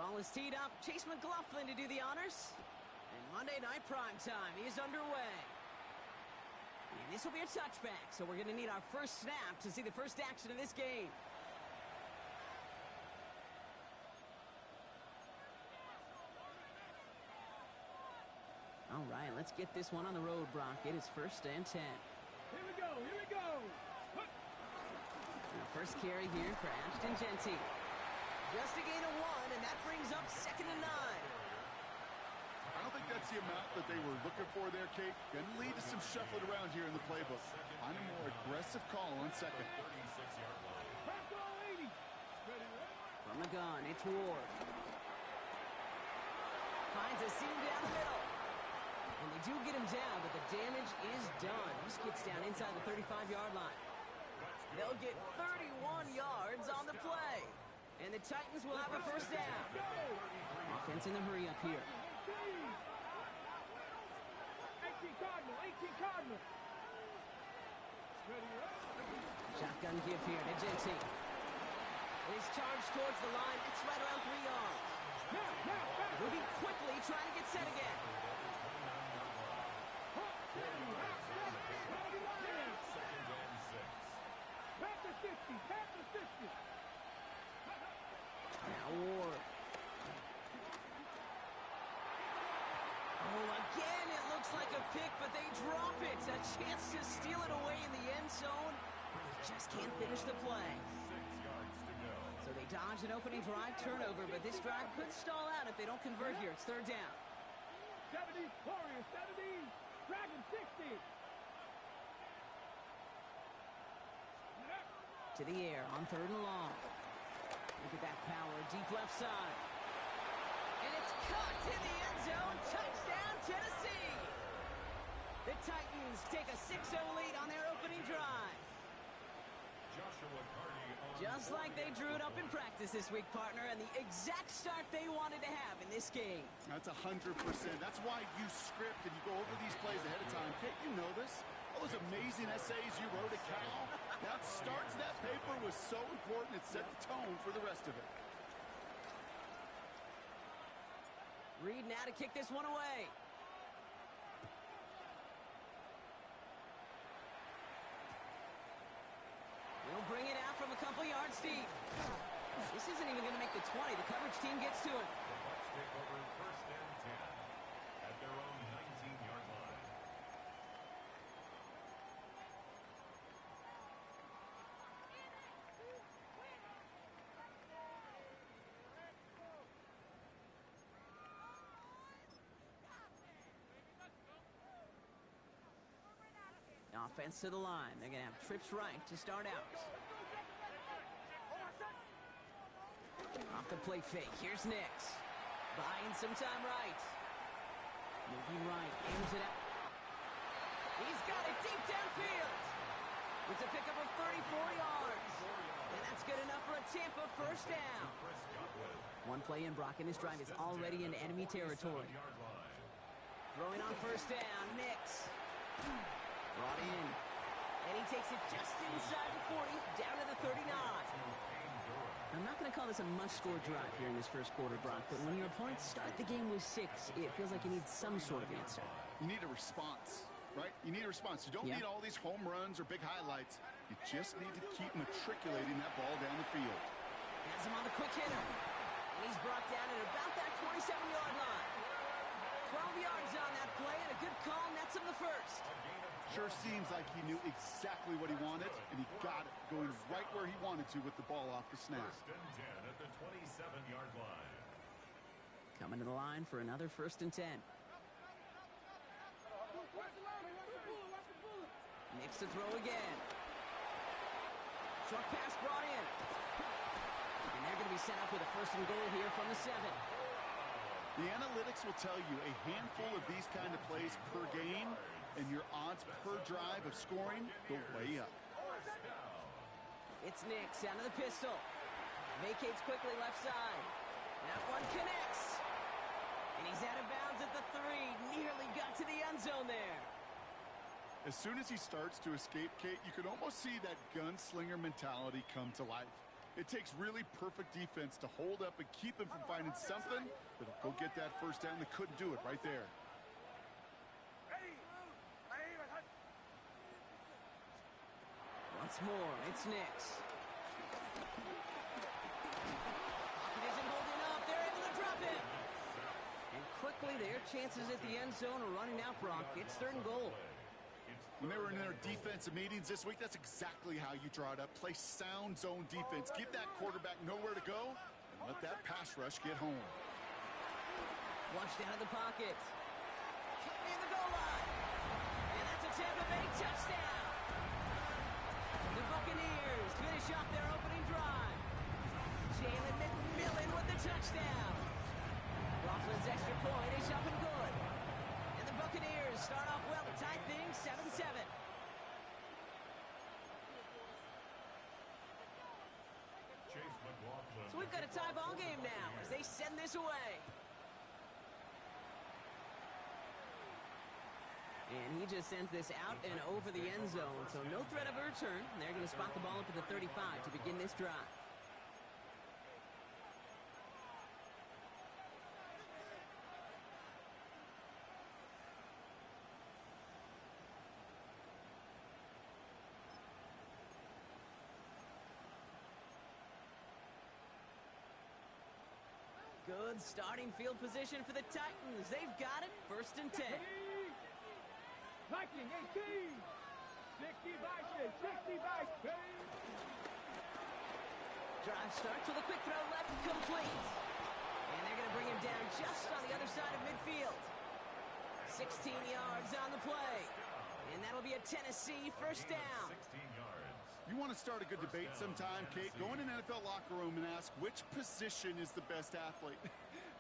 Ball is teed up. Chase McLaughlin to do the honors. And Monday Night Primetime is underway. And this will be a touchback, so we're going to need our first snap to see the first action of this game. All right, let's get this one on the road, Brock. It is 1st and 10. Here we go, here we go. Now first carry here for Ashton Genty. Just a gain of 1, and that brings up 2nd and 9. I don't think that's the amount that they were looking for there, Kate. Going to lead to some shuffling around here in the playbook. Find a more aggressive call on 2nd. From the gun, it's Ward. Finds a seam down the middle. And they do get him down, but the damage is done. This gets down inside the 35-yard line. They'll get 31 yards on the play. And the Titans will have a first down. Offense in the hurry up here. 18 Cardinal. Shotgun give here to Genty. His charge towards the line. It's right around 3 yards. Moving quickly, trying to get set again. Pass the 50. Now Ward. Oh, again, it looks like a pick, but they drop it. A chance to steal it away in the end zone. They just can't finish the play. 6 yards to go. So they dodge an opening drive turnover, but this drive could stall out if they don't convert here. It's 3rd down. 70, Warriors, 70, Dragon 60. To the air on 3rd and long. Look at that power, deep left side. And it's caught in the end zone. Touchdown, Tennessee. The Titans take a 6-0 lead on their opening drive. Just like they drew it up in practice this week, partner, and the exact start they wanted to have in this game. That's 100%. That's why you script and you go over these plays ahead of time. Kate, you know this. All those amazing essays you wrote at Cal, that start to that paper was so important. It set the tone for the rest of it. Reed now to kick this one away. He'll bring it out from a couple yards deep. This isn't even going to make the 20. The coverage team gets to it. The Bucs take over 1st and 10 at their own 19-yard line. Offense to the line. They're going to have trips right to start out. Off the play fake. Here's Nix. Buying some time right. Moving right. Aims it out. He's got it deep downfield. It's a pickup of 34 yards. And that's good enough for a Tampa first down. 1 play in, Brock, and this drive is already in enemy territory. Throwing on first down. Nix. Brought in. And he takes it just inside the 40, down to the 39. I'm not going to call this a must-score drive here in this first quarter, Brock, but when your opponents start the game with 6, it feels like you need some sort of answer. You need a response, right? You need a response. You don't need all these home runs or big highlights. You just need to keep matriculating that ball down the field. Has him on the quick hitter. And he's brought down at about that 27-yard line. 12 yards on that play, and a good call nets him the first. Sure seems like he knew exactly what he wanted, and he got it, going right where he wanted to with the ball off the snap. 1st and 10 at the 27-yard line. Coming to the line for another 1st and 10. Nix to throw again. Short pass brought in. And they're going to be set up with a 1st and goal here from the 7. The analytics will tell you a handful of these kind of plays per game, and your odds per drive of scoring go way up. It's Nix down to the pistol. Vacates quickly left side. That one connects. And he's out of bounds at the 3. Nearly got to the end zone there. As soon as he starts to escape, Kate, you can almost see that gunslinger mentality come to life. It takes really perfect defense to hold up and keep him from finding something that'll go get that first down. They couldn't do it right there. Once more, it's Nix. Pocket isn't holding up. They're able to drop him. And quickly, their chances at the end zone are running out, Brock. It's 3rd and goal. When they were in their defensive meetings this week, that's exactly how you draw it up. Play sound zone defense. Give that quarterback nowhere to go, and let that pass rush get home. Flushed out of the pocket. In the goal line. And that's a Tampa Bay touchdown. The Buccaneers finish off their opening drive. Jalen McMillan with the touchdown. Coughlin's extra point is up and good. And the Buccaneers start off well to tie things 7-7. So we've got a tie ball game now as they send this away. And he just sends this out and over the end zone, so no threat of a return. They're going to spot the ball up at the 35 to begin this drive. Good starting field position for the Titans. They've got it. 1st and 10. Viking 18. 60 Vikings. 60 Vikings. Drive starts with a quick throw left, complete. And they're going to bring him down just on the other side of midfield. 16 yards on the play. And that'll be a Tennessee 1st down. 16 yards. You want to start a good debate sometime, Kate? Go in an NFL locker room and ask which position is the best athlete.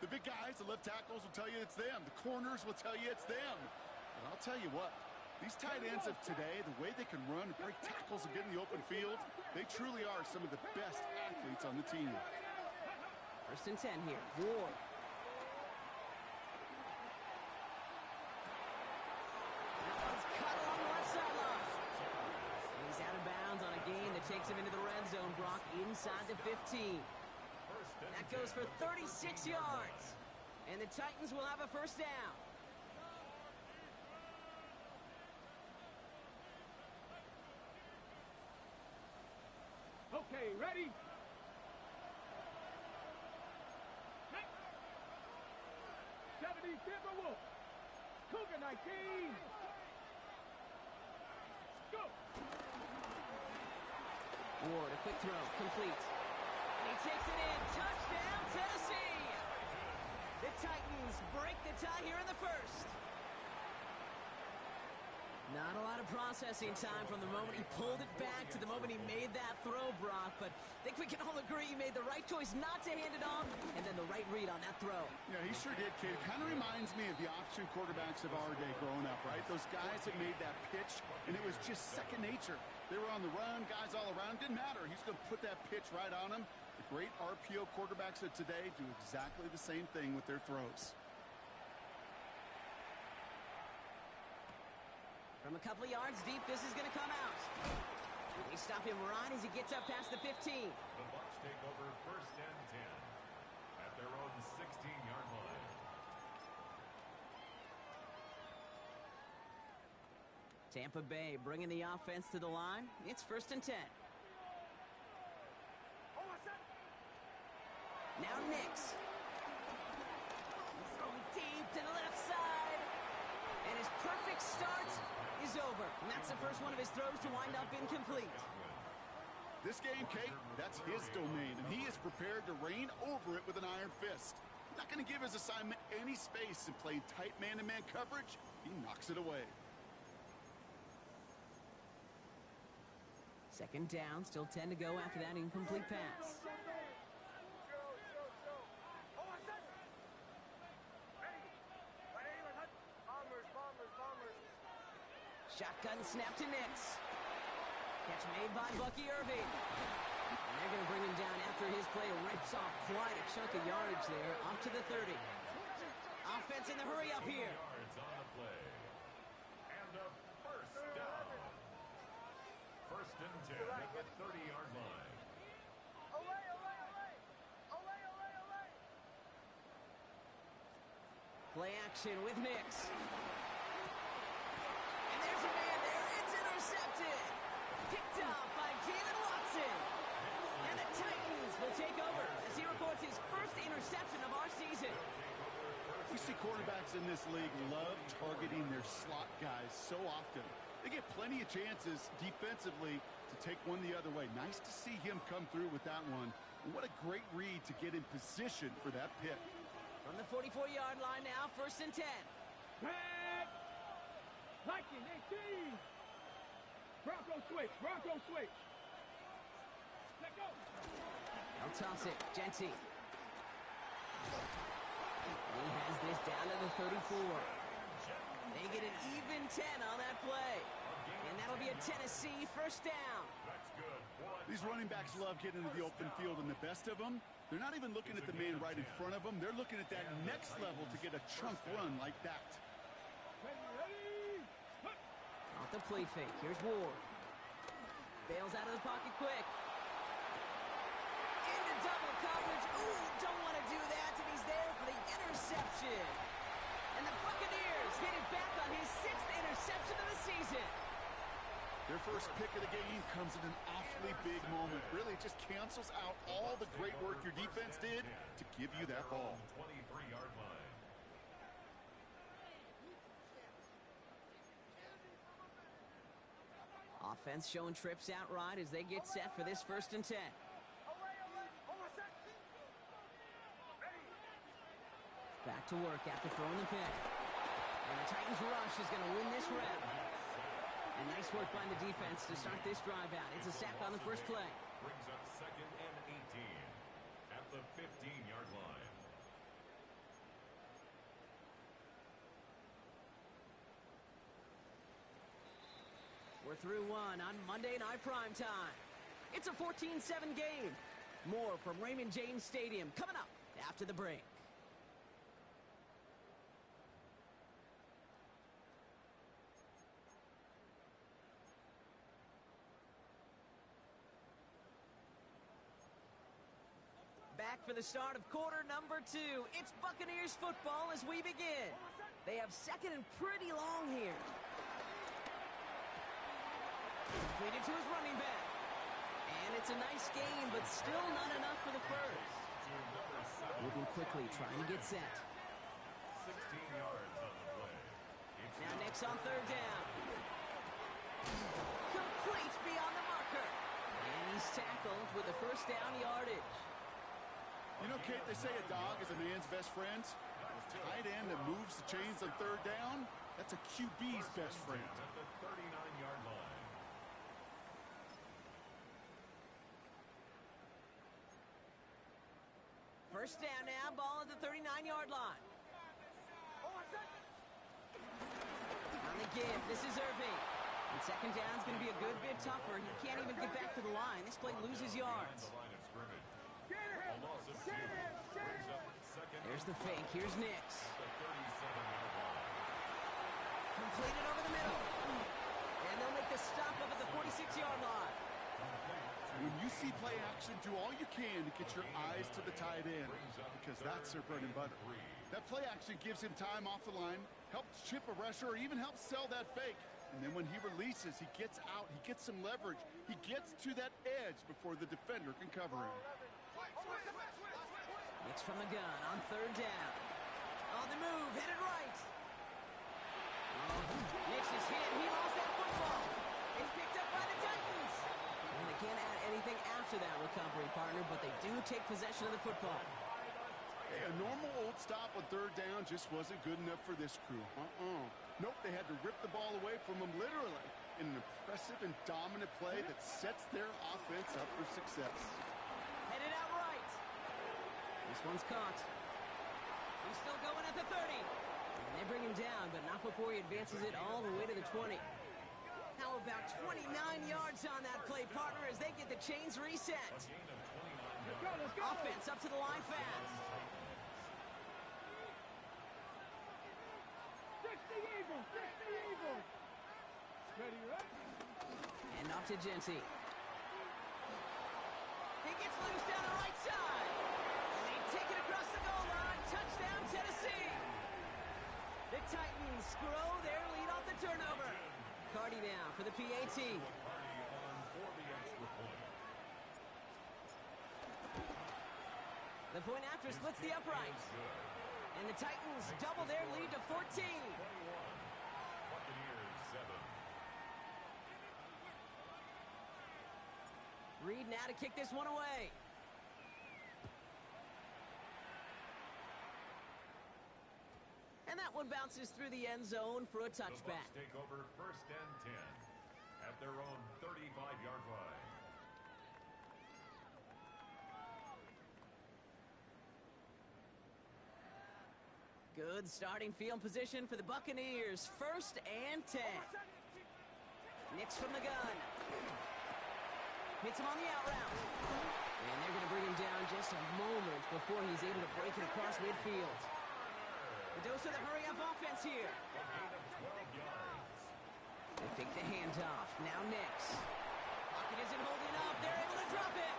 The big guys, the left tackles will tell you it's them. The corners will tell you it's them. But I'll tell you what, these tight ends of today, the way they can run, break tackles, and get in the open field, they truly are some of the best athletes on the team. 1st and 10 here. Ward. That one's cut along the left sideline. He's out of bounds on a gain that takes him into the red zone, Brock, inside the 15. That goes for 36 yards. And the Titans will have a 1st down. Okay, ready? 70 Timberwolves. Cougar 19. Go. Ward, a quick throw, complete. And he takes it in. Touchdown, Tennessee! The Titans break the tie here in the 1st. Not a lot of processing time from the moment he pulled it back to the moment he made that throw, Brock. But I think we can all agree he made the right choice not to hand it off, and then the right read on that throw. Yeah, he sure did, Kate. Kind of reminds me of the option quarterbacks of our day growing up, right? Those guys that made that pitch, and it was just second nature. They were on the run, guys all around. Didn't matter. He's going to put that pitch right on him. The great RPO quarterbacks of today do exactly the same thing with their throws. From a couple of yards deep, this is going to come out. They stop him right as he gets up past the 15. The Bucs take over 1st and 10 at their own 16-yard line. Tampa Bay bringing the offense to the line. It's 1st and 10. Now Nix. He's throwing deep to the left side. And his perfect start is over. And that's the first one of his throws to wind up incomplete. This game, Kate, that's his domain, and he is prepared to reign over it with an iron fist. Not going to give his assignment any space and play tight man-to-man coverage. He knocks it away. 2nd down, still 10 to go after that incomplete pass. Shotgun snap to Nix. Catch made by Bucky Irving. And they're going to bring him down after his play rips off quite a chunk of yardage there, up to the 30. Offense in the hurry up here. Yards on the play. And a 1st down. 1st and 10 at the 30-yard line. Play action with Nix. And there's a man there. It's intercepted. Picked up by David Watson. And the Titans will take over as he records his first interception of our season. We see quarterbacks in this league love targeting their slot guys so often. They get plenty of chances defensively to take one the other way. Nice to see him come through with that one. And what a great read to get in position for that pick. From the 44-yard line now, 1st and 10. Back. Liking 18. Bronco switch. Bronco switch. Let go. They'll toss it. Genty. He has this down to the 34. They get an even 10 on that play. And that'll be a Tennessee 1st down. These running backs love getting into the open field, and the best of them, they're not even looking at the man right in front of them. They're looking at that next level to get a chunk run like that. Ready. Off the play fake. Here's Ward. Bails out of the pocket quick. Into double coverage. Ooh, don't want to do that, and he's there for the interception. And the Buccaneers get it back on his 6th interception of the season. Their first pick of the game comes at an awfully big moment. Really, it just cancels out all the great work your defense did to give you that ball. 23-yard line. Offense showing trips out right as they get set for this 1st and 10. Back to work after throwing the pick. And the Titans rush is going to win this round. And nice work by the defense to start this drive out. It's a sack on the first play. Brings up 2nd and 18 at the 15-yard line. We're through one on Monday Night Primetime. It's a 14-7 game. More from Raymond James Stadium coming up after the break. Back for the start of quarter number 2. It's Buccaneers football as we begin. They have 2nd and pretty long here. Completed to his running back. And it's a nice game, but still not enough for the first. Moving quickly, trying to get set. 16 yards on the play. Now Nix on 3rd down. Complete beyond the marker. And he's tackled with a 1st down yardage. You know, Kate, they say a dog is a man's best friend. A tight end that moves the chains on 3rd down, that's a QB's best friend. At the 39-yard line. First down now, ball at the 39-yard line. On the give, this is Irving. And 2nd down's going to be a good bit tougher. He can't even get back to the line. This play loses yards. The line of scrimmage. A loss of 2. Brings up 2nd. There's the fake. Here's Nix. The 37-yard line. Completed over the middle. And they'll make the stop up at the 46-yard line. When you see play action, do all you can to get your eyes to the tight end, because that's their bread and butter. That play action gives him time off the line, helps chip a rusher, or even helps sell that fake. And then when he releases, he gets out, he gets some leverage. He gets to that edge before the defender can cover him. Nix from the gun on 3rd down. On the move, headed right. Oh, Nix is hit. He lost that football. It's picked up by the Titans. And they can't add anything after that recovery, partner, but they do take possession of the football. Hey, a normal old stop on 3rd down just wasn't good enough for this crew. Nope, they had to rip the ball away from them literally in an impressive and dominant play that sets their offense up for success. Headed out right. This one's caught. He's still going at the 30. And they bring him down, but not before he advances it all the way to the 20. How about 29 yards on that play, partner, as they get the chains reset. Let's go. Offense up to the line fast. 60 Eagles. 60 Eagles. Ready, right? And off to Genty. He gets loose down the right side. And they take it across the goal line. Touchdown, Tennessee. PAT. Party on for the extra point. The point after splits the upright. And the Titans double their lead to 14. 21. Buccaneers 7. Reed now to kick this one away. And that one bounces through the end zone for a The touchback. Bucs take over first and 10 at their own 35-yard line. Good starting field position for the Buccaneers. First and 10. Nix from the gun. Hits him on the out route. And they're going to bring him down just a moment before he's able to break it across midfield. The dose of the hurry-up offense here. A gain of 12 yards. They fake the handoff. Now Nix. Pocket isn't holding up. They're able to drop it.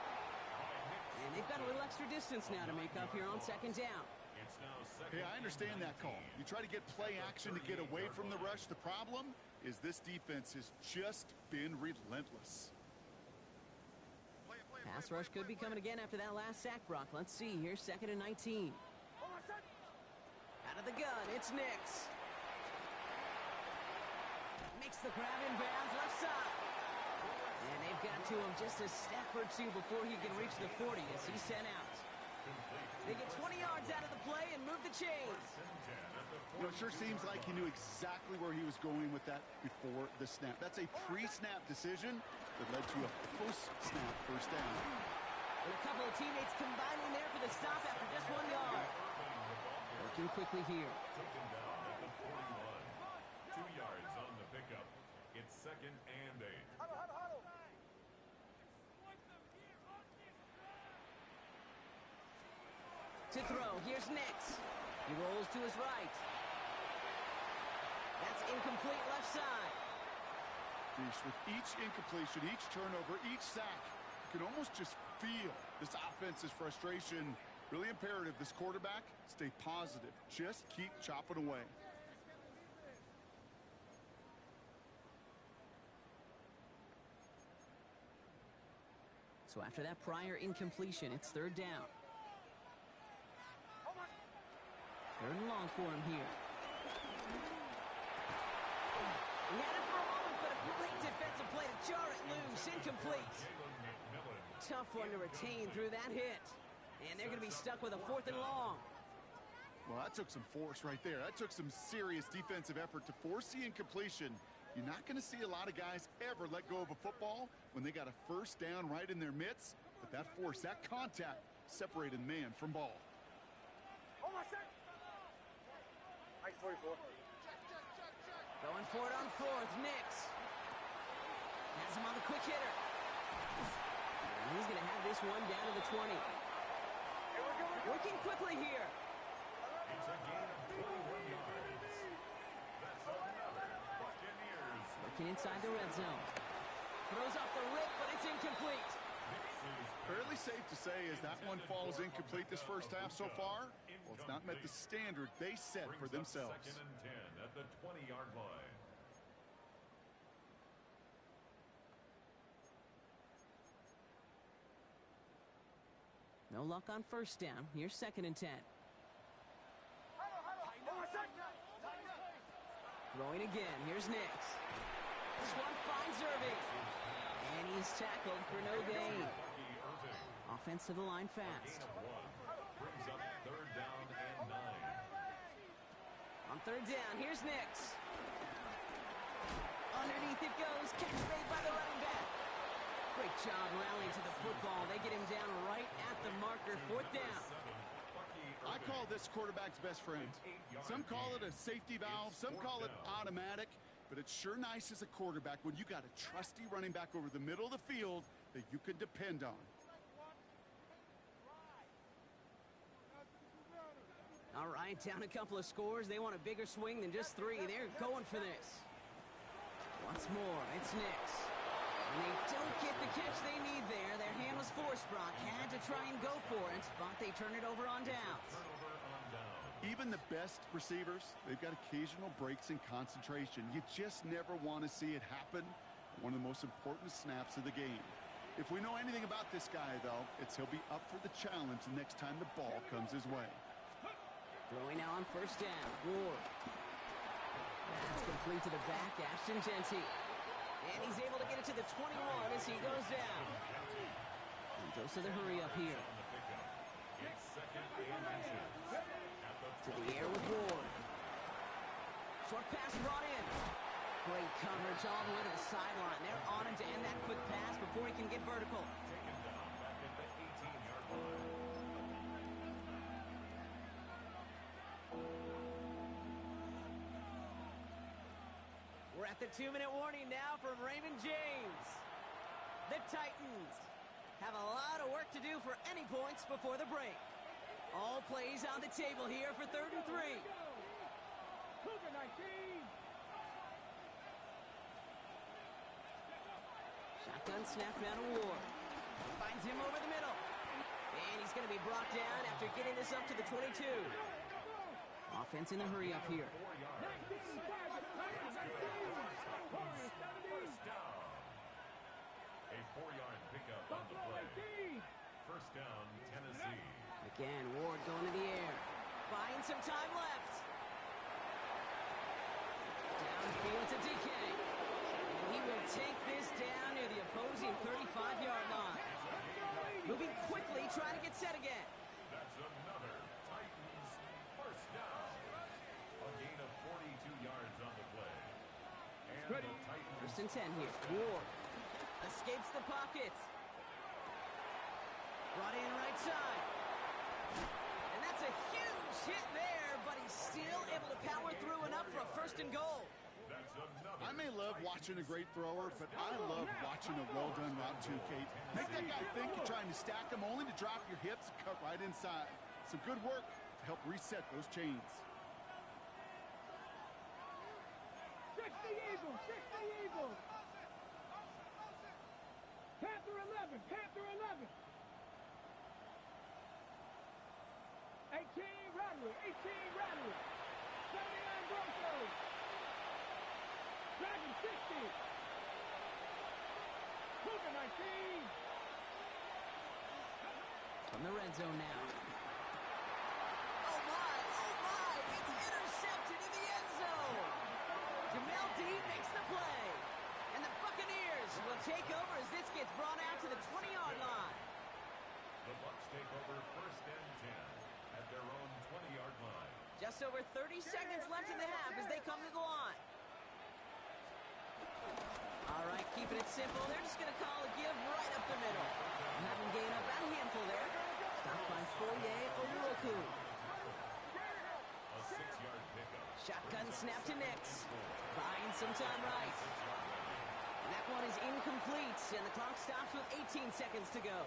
And they've got a little extra distance now to make up here on second down. It's now second. Hey, I understand that call. You try to get play action to get away from the rush. The problem is this defense has just been relentless. Pass rush could be coming again after that last sack, Brock. Let's see here. Second and 19. Out of the gun, it's Nix. Makes the grab in bounds left side. And they've got to him just a step or two before he can reach the 40 as he's sent out. They get 20 yards out of the play and move the chains. You know, it sure seems like he knew exactly where he was going with that before the snap. That's a pre-snap decision that led to a post-snap first down. And a couple of teammates combining there for the stop after just 1 yard. Working quickly here. Took him down at the 41. 2 yards on the pickup. It's second and 8. To throw, here's Nix. He rolls to his right. That's incomplete left side. Geez, with each incompletion, each turnover, each sack, you can almost just feel this offense's frustration. Really imperative, this quarterback, stay positive. Just keep chopping away. So after that prior incompletion, it's third down. Third and long for him here. He had it for a moment, but a great defensive play to jar it loose. Incomplete. Tough one to retain through that hit. And they're going to be stuck with a fourth and long. Well, that took some force right there. That took some serious defensive effort to force the incompletion. You're not going to see a lot of guys ever let go of a football when they got a first down right in their midst. But that force, that contact, separated man from ball. Going for it on fourth, Nix. Has him on the quick hitter. And he's going to have this one down to the 20. Working quickly here. It's a gain of 21 yards. That's another Buccaneers. Working inside the red zone. Throws off the rip, but it's incomplete. Fairly safe to say as that one falls incomplete this first half so far. Well, it's not met the standard they set for themselves. Second and 10 at the 20-yard line. No luck on first down. Here's second and 10. Throwing again. Here's Nix. This one finds Irving. And he's tackled for no gain. Offense to the line fast. Brings up third down and 9. On third down, here's Nix. Underneath it goes. Catch made by the running back. Great job rallying to the football. They get him down right at the marker. Fourth down. I call this quarterback's best friend. Some call it a safety valve. Some call it automatic. But it's sure nice as a quarterback when you got a trusty running back over the middle of the field that you can depend on. All right, down a couple of scores. They want a bigger swing than just 3. They're going for this. Once more, it's Nix. And they don't get the catch they need there. Their hand was forced, Brock. Had to try and go for it, but they turn it over on downs. Even the best receivers, they've got occasional breaks in concentration. You just never want to see it happen. One of the most important snaps of the game. If we know anything about this guy, though, it's he'll be up for the challenge the next time the ball comes his way. Throwing now on first down. Ward. That's complete to the back. Ashton Genty. And he's able to get it to the 21 as he goes down. And goes to the hurry up here. To the air with Ward. Short pass brought in. Great coverage all the way to the sideline. They're on him to end that quick pass before he can get vertical. Taken down back at the 18-yard line. We're at the 2-minute warning now from Raymond James. The Titans have a lot of work to do for any points before the break. All plays on the table here for 3rd and 3. Cougar 19. Shotgun snap now to Ward. Finds him over the middle. And he's going to be brought down after getting this up to the 22. Offense in the hurry up here. First down. A 4-yard pickup on the play. First down, Tennessee. Again, Ward going to the air. Buying some time left. Downfield to DK. And he will take this down near the opposing 35-yard line. Moving quickly, trying to get set again. That's another Titans first down. A gain of 42 yards on the play. And the Titans... First and 10 here. Ward escapes the pocket. Brought in right side. And that's a huge hit there, but he's still able to power through enough for a 1st and goal. That's another... I may love watching a great thrower, but I love watching a well-done route too, Kate. Make that guy think you're trying to stack him only to drop your hips and cut right inside. Some good work to help reset those chains. 60 Eagles, 60 Eagles. Panther 11, Panther 11. 18 Rattler, 18 Rattler. 79 Broncos. Dragon 60. Cougar 19. From the red zone now. Oh my, it's intercepted in the end zone. Jamel Dean makes the play. And the Buccaneers will take over as this gets brought out to the 20-yard line. The Bucs take over first and 10 at their own 20-yard line. Just over 30 seconds left in the half as they come to the line. All right, keeping it simple. They're just going to call a give right up the middle. Having gained up about a handful there. Stopped by Foye Oluoku. A 6-yard pickup. Shotgun snap to Nix. Buying some time right. And that one is incomplete, and the clock stops with 18 seconds to go.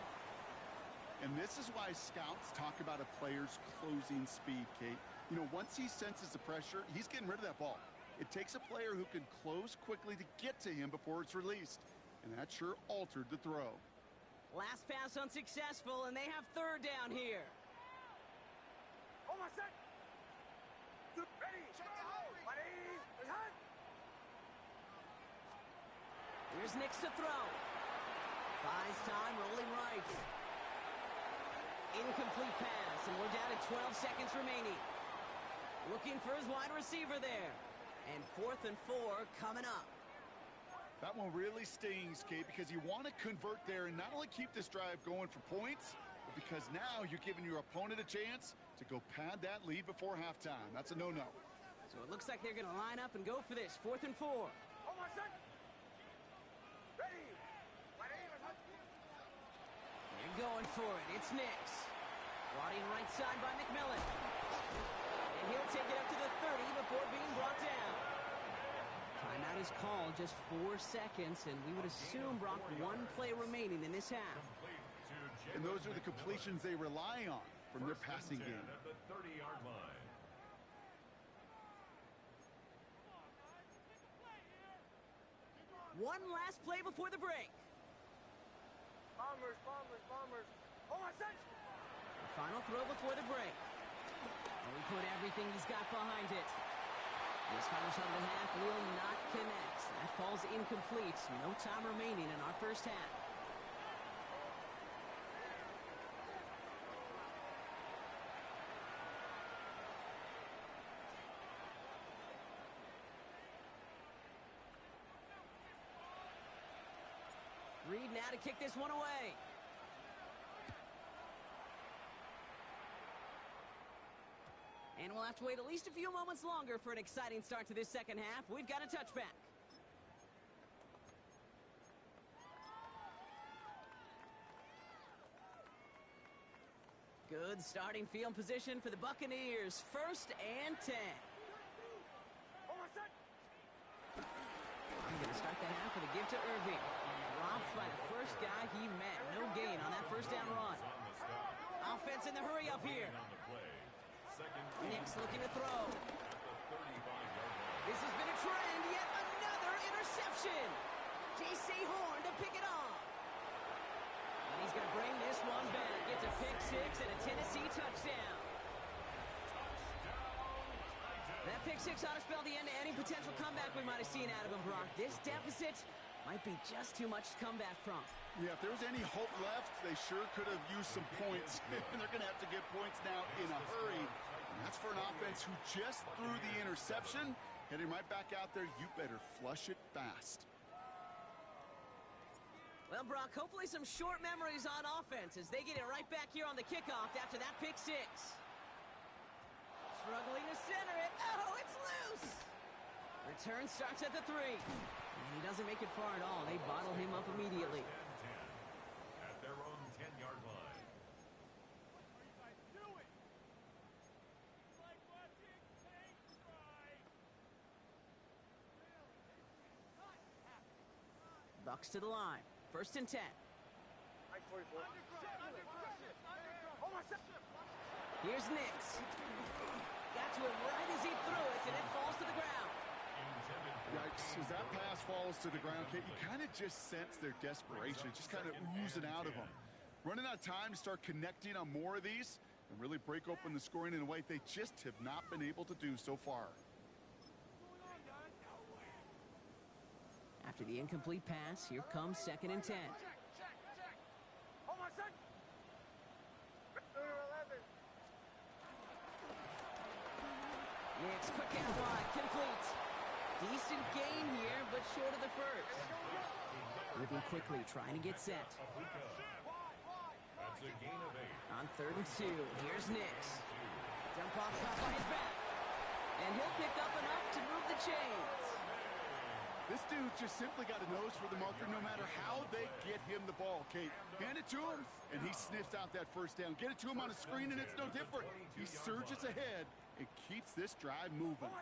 And this is why scouts talk about a player's closing speed, Kate. You know, once he senses the pressure, he's getting rid of that ball. It takes a player who can close quickly to get to him before it's released. And that sure altered the throw. Last pass unsuccessful, and they have 3rd down here. On my set. Ready. Here's Nix to throw. Buys time, rolling right. Incomplete pass, and we're down to 12 seconds remaining. Looking for his wide receiver there. And 4th and 4 coming up. That one really stings, Kate, because you want to convert there and not only keep this drive going for points, but because now you're giving your opponent a chance to go pad that lead before halftime. That's a no-no. So it looks like they're going to line up and go for this. 4th and 4. On my set. Ready. They're going for it. It's Nix. Brought in right side by McMillan. And he'll take it up to the 30 before being brought down. Timeout is called, just 4 seconds, and we would assume, Brock, 1 play remaining in this half. And those are the completions they rely on from their passing game. At the 30-yard line. One last play before the break. Bombers. On my set. Final throw before the break. And we put everything he's got behind it. This final shot of the half will not connect. That falls incomplete. No time remaining in our first half. Reed now to kick this one away. And we'll have to wait at least a few moments longer for an exciting start to this second half. We've got a touchback. Good starting field position for the Buccaneers. 1st and 10. I'm going to start the half with a give to Irving. Dropped by the first guy he met. No gain on that first down run. Offense in the hurry up here. Nick's looking to throw. This has been a trend. Yet another interception. J.C. Horn to pick it off. And he's going to bring this one back. It's a pick six and a Tennessee touchdown. That pick six ought to spell the end to any potential comeback we might have seen out of him, Brock. This deficit might be just too much to come back from. Yeah, if there was any hope left, they sure could have used some points. And they're going to have to get points now in a hurry. And that's for an offense who just threw the interception. Heading right back out there, you better flush it fast. Well, Brock, hopefully some short memories on offense as they get it right back here on the kickoff after that pick six. Struggling to center it. Oh, it's loose! Return starts at the 3. And he doesn't make it far at all. They bottle him up immediately. At their own 10-yard line. What are you guys doing? It's like watching paint dry. Bucs to the line. 1st and 10. Here's Nix. Got to it right as he threw it, and it falls to the ground. Yikes, as that pass falls to the ground, Kate, you kind of just sense their desperation, just kind of oozing out of them. Running out of time to start connecting on more of these and really break open the scoring in a way they just have not been able to do so far. After the incomplete pass, here comes 2nd and 10. Nix, quick out wide, complete. Decent gain here, but short of the first. Moving quickly, trying to get set. That's a gain of 8. On 3rd and 2, here's Nix. Jump off top on his back. And he'll pick up enough to move the chains. This dude just simply got a nose for the marker no matter how they get him the ball, Kate. Hand it to him, and he sniffs out that first down. Get it to him on a screen, and it's no different. He surges ahead and keeps this drive moving.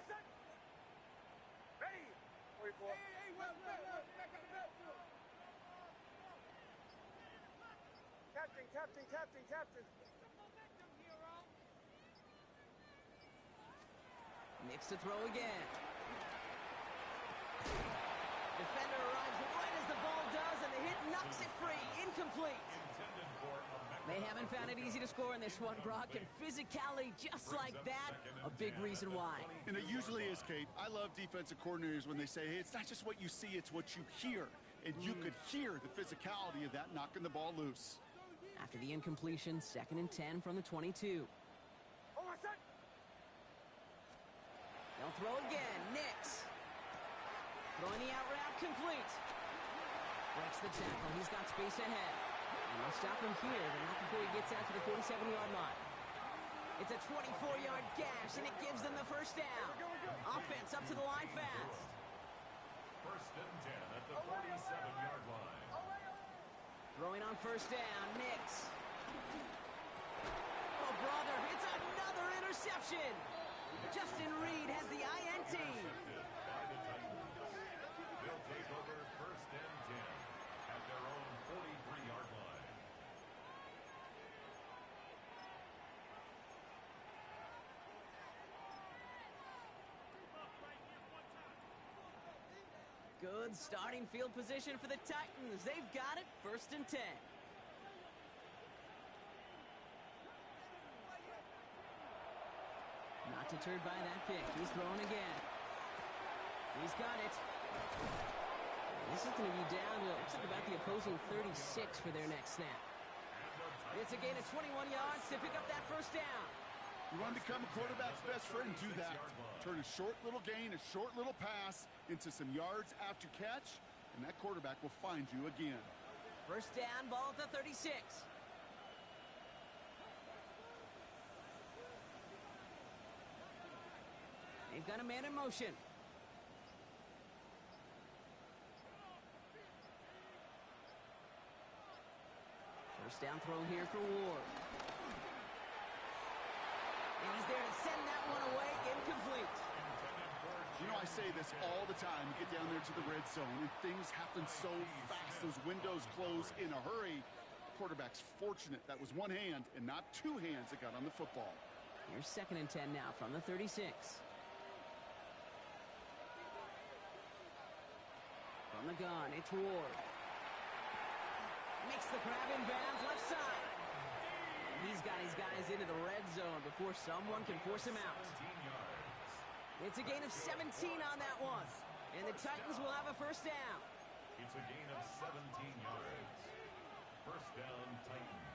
Captain. Nix to throw again. Defender arrives right as the ball does, and the hit knocks it free. Incomplete. They haven't found it easy to score in this one, Brock, and physicality just like that, a big reason why. And it usually is, Kate. I love defensive coordinators when they say, hey, it's not just what you see, it's what you hear. And you could hear the physicality of that knocking the ball loose. After the incompletion, 2nd and 10 from the 22. They'll throw again. Nix. Throwing the out route complete. Breaks the tackle. He's got space ahead. And they'll stop him here, but not before he gets out to the 47-yard line. It's a 24-yard gash, and it gives them the first down. Offense up to the line fast. 1st and 10 at the 47-yard line. Throwing on 1st down, Nix. Oh, brother, it's another interception. Justin Reed has the INT. By the Titans. They'll take over 1st and 10 at their own 43-yard line. Good starting field position for the Titans. They've got it, 1st and 10. Not deterred by that pick. He's throwing again. He's got it. This is going to be down to, looks like about the opposing 36 for their next snap. It's a gain of 21 yards to pick up that first down. You want to become a quarterback's best friend, do that. Turn a short little gain, a short little pass into some yards after catch, and that quarterback will find you again. First down, ball at the 36. They've got a man in motion. First down throw here for Ward. And he's there to send that one away, incomplete. You know, I say this all the time. You get down there to the red zone, and things happen so fast. Those windows close in a hurry. Quarterback's fortunate that was one hand and not two hands that got on the football. Here's 2nd and 10 now from the 36. From the gun, it's Ward. Makes the grab in bounds, left side. And he's got his guys into the red zone before someone can force him out. It's a gain of 17 on that one. And the Titans will have a first down. It's a gain of 17 yards. First down, Titans.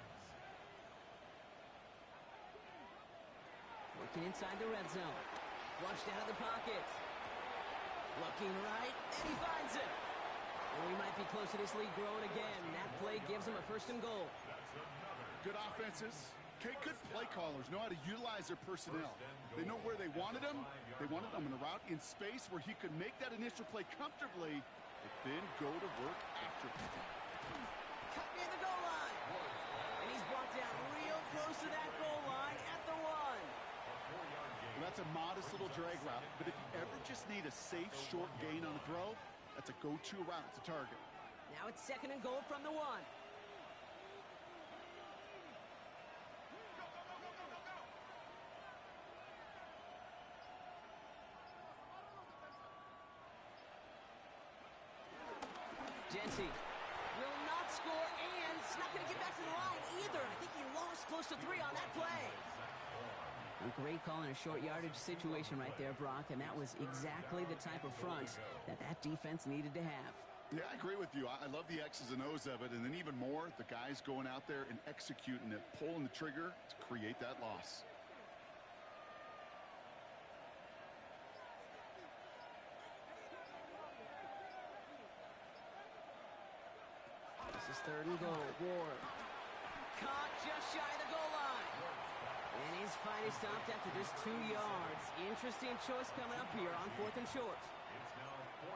Working inside the red zone. Flushed out of the pocket. Looking right, and he finds it. And we might be close to this lead growing again. That play gives them a 1st and goal. Good offenses. Okay, good play callers know how to utilize their personnel. They know where they wanted them. They wanted them in a route in space where he could make that initial play comfortably, but then go to work after. Cut near the goal line. And he's brought down real close to that goal line at the 1. Well, that's a modest little drag route, but if you ever just need a safe, short gain on a throw, that's a go-to route to target. Now it's 2nd and goal from the 1. Jency will not score, and it's not going to get back to the line either. I think he lost close to 3 on that play. A great call in a short yardage situation right there, Brock, and that was exactly the type of front that defense needed to have. Yeah, I agree with you. I love the X's and O's of it, and then even more, the guys going out there and executing it, pulling the trigger to create that loss. This is 3rd and goal. Ward caught just shy of the goal line. And his fight is stopped after just 2 yards. Interesting choice coming up here on 4th and short.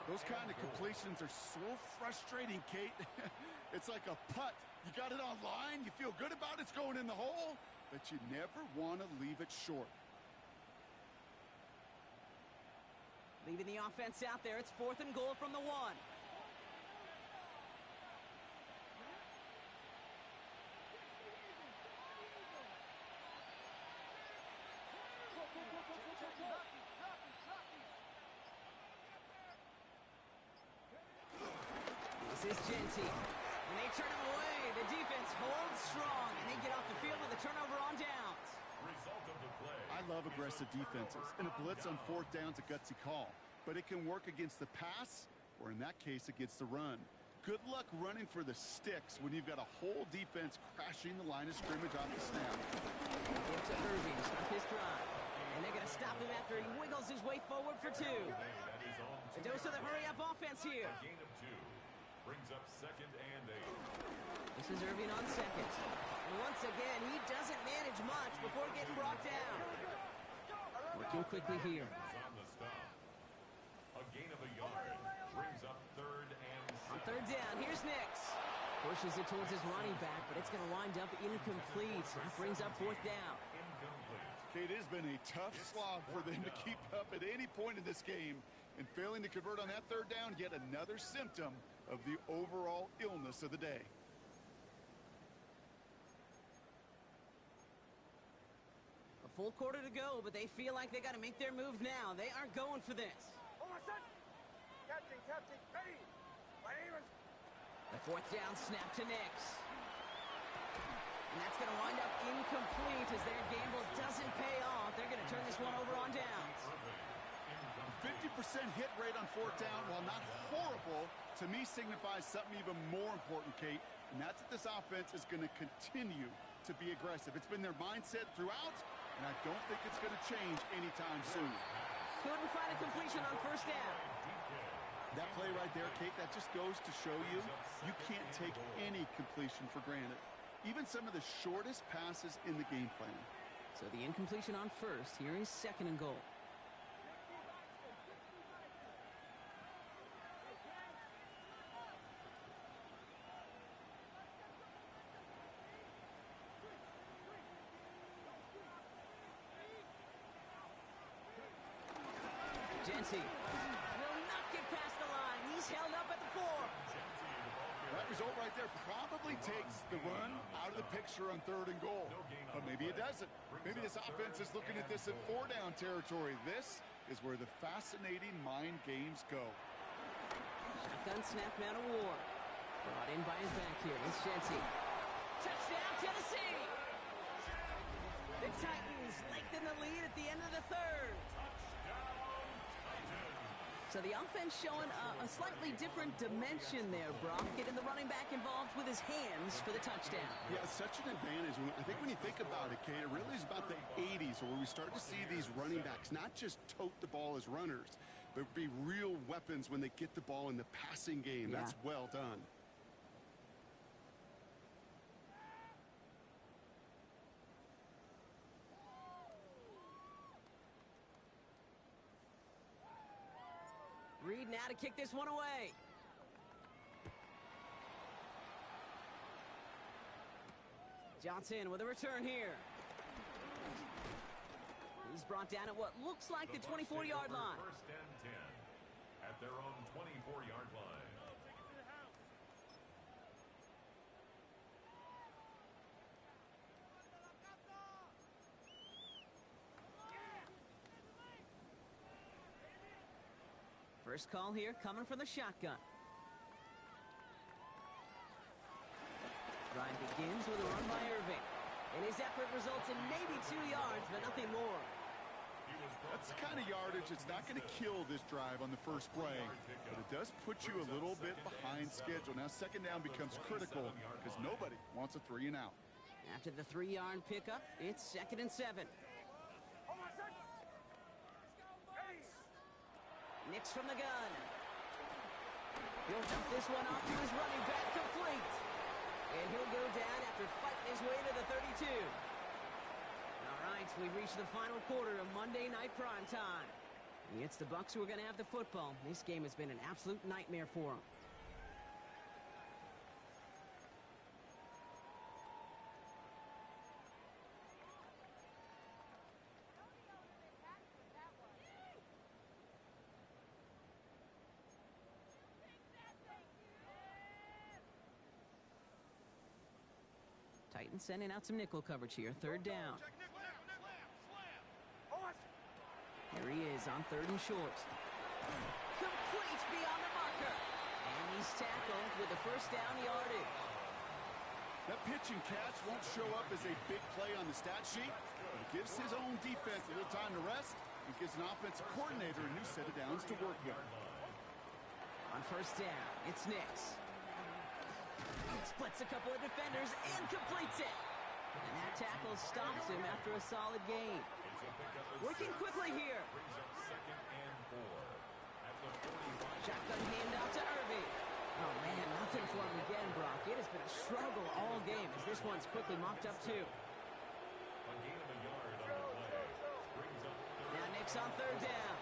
Those kind of completions are so frustrating, Kate. It's like a putt. You got it on line, you feel good about it, it's going in the hole, but you never want to leave it short. Leaving the offense out there, it's 4th and goal from the 1. This is Genty, and they turn him away. The defense holds strong, and they get off the field with a turnover on downs. Result of the play. I love aggressive defenses, and a blitz on 4th down's a gutsy call, but it can work against the pass, or in that case, against the run. Good luck running for the sticks when you've got a whole defense crashing the line of scrimmage off the snap. Give to Irving to start this drive, and they're going to stop him after he wiggles his way forward for 2. A dose of the hurry-up offense here. A gain of 2. Brings up 2nd and 8. This is Irving on 2nd. And once again, he doesn't manage much before getting brought down. Working quickly here. On the stop. A gain of a yard. Brings up 3rd and 6. On 3rd down, here's Nix. Pushes it towards his running back, but it's going to wind up incomplete. That brings up 4th down. Incomplete. Kate, it has been a tough slog for them to keep up at any point in this game, and failing to convert on that 3rd down, yet another symptom of the overall illness of the day. A full quarter to go, but they feel like they got to make their move now. They are going for this. Captain, ready. My name is... The 4th down snap to Nix. And that's going to wind up incomplete as their gamble doesn't pay off. They're going to turn this one over on downs. 50% hit rate on fourth down, while not horrible, to me signifies something even more important, Kate, and that's that this offense is going to continue to be aggressive. It's been their mindset throughout, and I don't think it's going to change anytime soon. Couldn't find a completion on first down. That play right there, Kate, that just goes to show you can't take any completion for granted. Even some of the shortest passes in the game plan. So the incompletion on first. Here is second and goal. Jency will not get past the line. He's held up at the 4. That result right there probably takes the run out of the picture on third and goal. But maybe it doesn't. Maybe this offense is looking at this at 4-down territory. This is where the fascinating mind games go. Shotgun snap, man of war. Brought in by his back here. It's Jency. Touchdown, Tennessee! The Titans lengthen the lead at the end of the third. So the offense showing a slightly different dimension there, Brock. Getting the running back involved with his hands for the touchdown. Yeah, such an advantage. I think when you think about it, Kate, it really is about the 80s where we start to see these running backs not just tote the ball as runners, but be real weapons when they get the ball in the passing game. Yeah. That's well done. Reed now to kick this one away. Johnson with a return here. He's brought down at what looks like the 24-yard line. First and 10 at their own 24-yard line. First call here coming from the shotgun. Drive begins with a run by Irving. And his effort results in maybe 2 yards, but nothing more. That's the kind of yardage that's not going to kill this drive on the first play, but it does put you a little bit behind schedule. Now second down becomes critical because nobody wants a 3 and out. After the 3-yard pickup, it's second and 7. Nix from the gun. He'll dump this one off to his running back, complete. And he'll go down after fighting his way to the 32. All right, we've reached the final quarter of Monday Night Prime Time. It's the Bucs who are going to have the football. This game has been an absolute nightmare for them. Titans sending out some nickel coverage here. Third down. Here he is on third and short. Complete beyond the marker. And he's tackled with the first down yardage. That pitch and catch won't show up as a big play on the stat sheet, but it gives his own defense a little time to rest. It gives an offensive coordinator a new set of downs to work with. On first down, it's Nix. Splits a couple of defenders and completes it. And that tackle stops him after a solid gain. Working quickly here. Shotgun handoff to Irving. Oh, man, nothing for him again, Brock. It has been a struggle all game as this one's quickly mopped up, too. Now Nix on third down.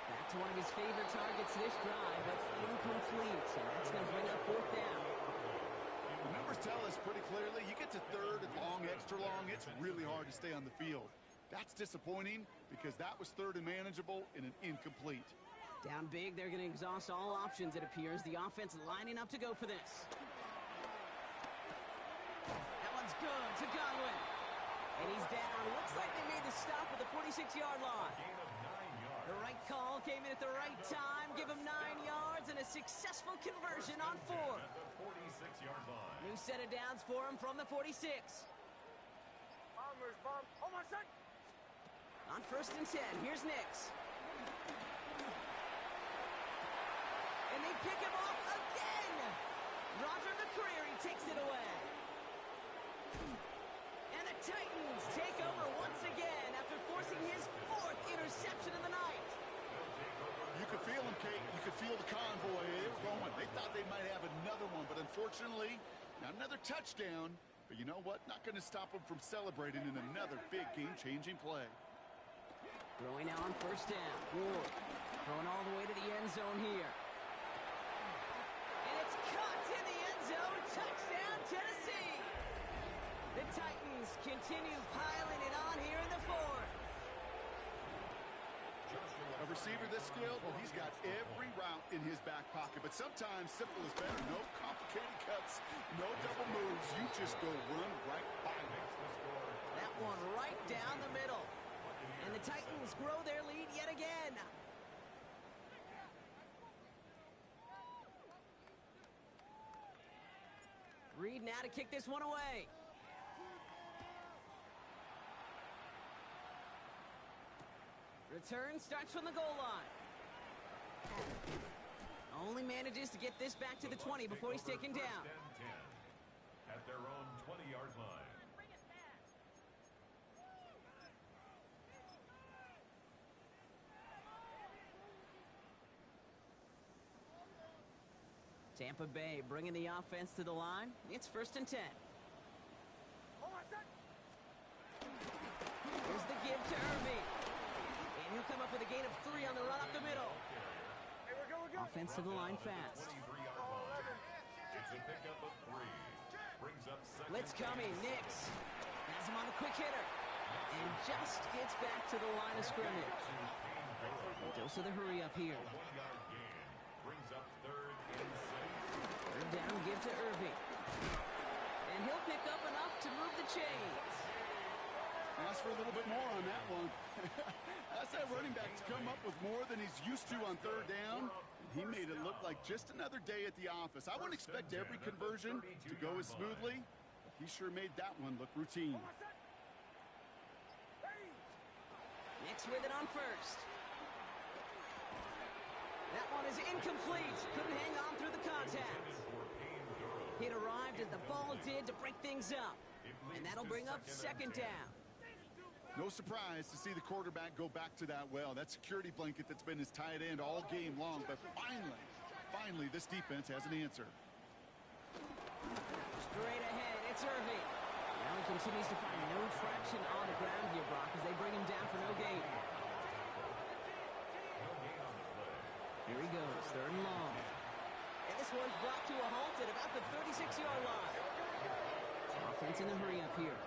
Back to one of his favorite targets this drive, but incomplete. And that's going to bring up fourth down. The numbers tell us pretty clearly, you get to third and long, extra long, it's really hard to stay on the field. That's disappointing because that was third and manageable in an incomplete. Down big, they're going to exhaust all options, it appears. The offense lining up to go for this. That one's good to Godwin. And he's down. Looks like they made the stop at the 46-yard line. The right call came in at the right time. Give him 9 yards and a successful conversion on fourth. New set of downs for him from the 46. On 1st and 10, here's Nix. And they pick him off again. Roger McCreary takes it away. And the Titans take over once again after forcing his 4th interception of the night. You could feel them, Kate. You could feel the convoy. They were going. They thought they might have another one, but unfortunately, not another touchdown. But you know what? Not going to stop them from celebrating in another big game-changing play. Throwing out on 1st down. Ward throwing all the way to the end zone here. And it's caught in the end zone. Touchdown, Tennessee. The Titans continue piling it on here in the 4th. A receiver this skilled, well, he's got every route in his back pocket. But sometimes simple is better. No complicated cuts, no double moves. You just go run right by him. That one right down the middle. And the Titans grow their lead yet again. Reed now to kick this one away. Return starts from the goal line. Only manages to get this back to the 20 before he's taken down. At their own 20-yard line. Tampa Bay bringing the offense to the line. It's 1st and 10. Here's the give to Irving. And he'll come up with a gain of 3 on the run up the middle. Offense to the line fast. 23-yard line. It's a pickup of 3. Brings up second. Blitz coming. Nix has him on the quick hitter. And just gets back to the line of scrimmage. A dose of the hurry up here. 1-yard gain. Brings up 3rd and 6. 3rd down, give to Irving. And he'll pick up enough to move the chains. Ask for a little bit more on that one. That's that running back to come up with more than he's used to on 3rd down. He made it look like just another day at the office. I wouldn't expect every conversion to go as smoothly, but he sure made that one look routine. Nix with it on 1st. That one is incomplete. Couldn't hang on through the contact. It arrived as the ball did to break things up. And that'll bring up 2nd down. No surprise to see the quarterback go back to that well. That security blanket that's been his tight end all game long. But finally, this defense has an answer. Straight ahead, it's Irving. Now he continues to find no traction on the ground here, Brock, as they bring him down for no gain. Here he goes, 3rd and long. And this one's brought to a halt at about the 36-yard line. Offense in the hurry up here.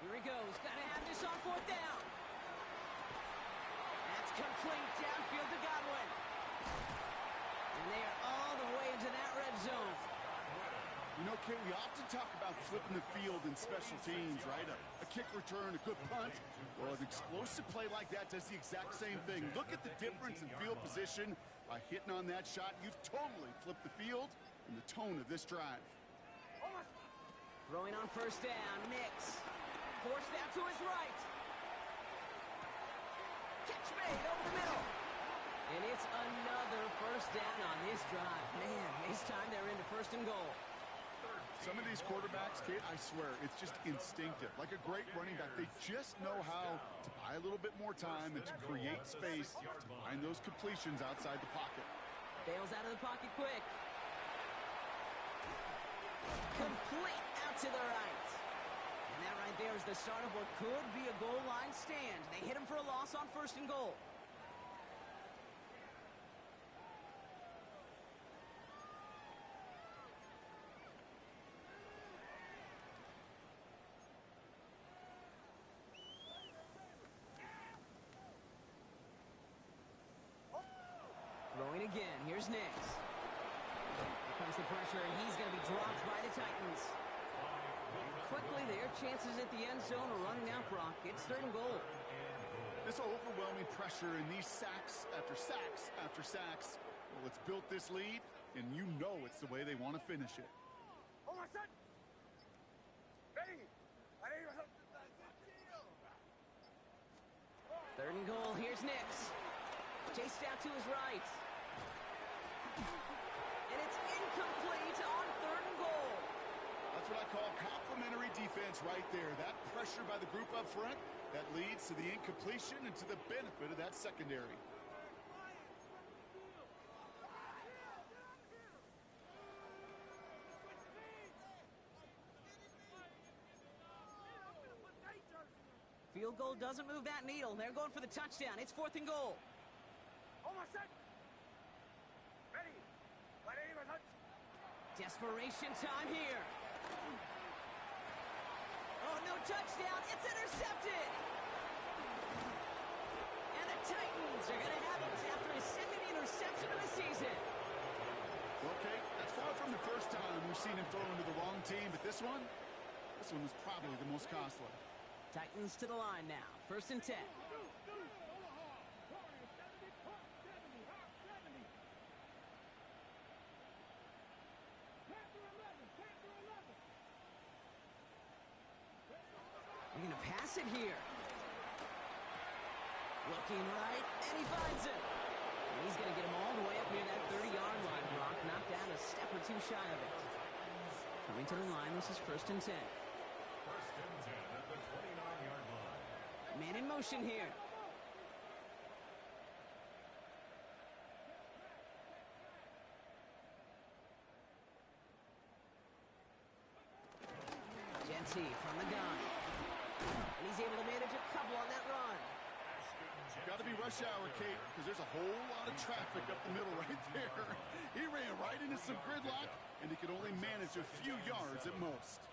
Here he goes. Got to have this on 4th down. That's complete downfield to Godwin. And they are all the way into that red zone. You know, Kate, we often talk about flipping the field in special teams, right? A kick return, a good punt. Well, an explosive play like that does the exact same thing. Look at the difference in field position. By hitting on that shot, you've totally flipped the field and the tone of this drive. Throwing on 1st down, Nix. Forced out to his right. Catch made over the middle. And it's another 1st down on this drive. Man, this time they're into 1st and goal. Some of these quarterbacks, Kate, I swear, it's just instinctive. Like a great running back, they just know how to buy a little bit more time and to create space to find those completions outside the pocket. Bails out of the pocket quick. Complete out to the right. And that right there is the start of what could be a goal line stand. They hit him for a loss on 1st and goal. Throwing again. Here's Nix. Here comes the pressure, and he's going to be dropped by the Titans. And quickly, their chances at the end zone are running out, Brock. It's 3rd and goal. This overwhelming pressure and these sacks after sacks after sacks. Well, it's built this lead, and you know it's the way they want to finish it. Third and goal. Here's Nix. Chased out to his right. And it's incomplete on third and goal. That's what I call complimentary defense right there. That pressure by the group up front, that leads to the incompletion and to the benefit of that secondary. Field goal doesn't move that needle. They're going for the touchdown. It's fourth and goal. Desperation time here. Oh, no touchdown. It's intercepted. And the Titans are going to have it after his second interception of the season. Okay, that's far from the first time we've seen him throw into the wrong team, but this one was probably the most costly. Titans to the line now. First and 10. They're going to pass it here. Looking right, and he finds it. And he's going to get him all the way up near that 30-yard line. Brock knocked down a step or two shy of it. Coming to the line, this is first and 10. First and 10 at the 29-yard line. Man in motion here. Genty from the gun. And he's able to manage a couple on that run. Got to be rush hour, Kate, because there's a whole lot of traffic up the middle right there. He ran right into some gridlock, and he could only manage a few yards at most.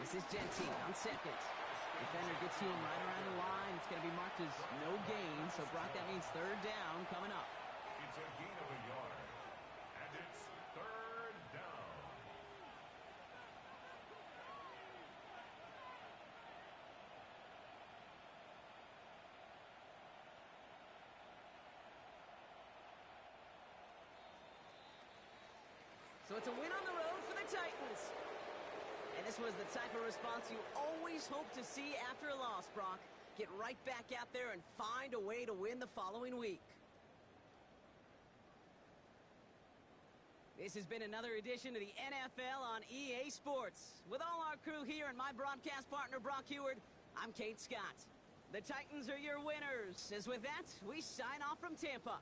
This is Genty on second. Defender gets to him right around the line. It's going to be marked as no gain. So, Brock, that means third down coming up. It's a gain of a yard. And it's third down. So it's a win on the road for the Titans. And this was the type of response you always hope to see after a loss, Brock. Get right back out there and find a way to win the following week. This has been another edition of the NFL on EA Sports. With all our crew here and my broadcast partner, Brock Heward, I'm Kate Scott. The Titans are your winners. As with that, we sign off from Tampa.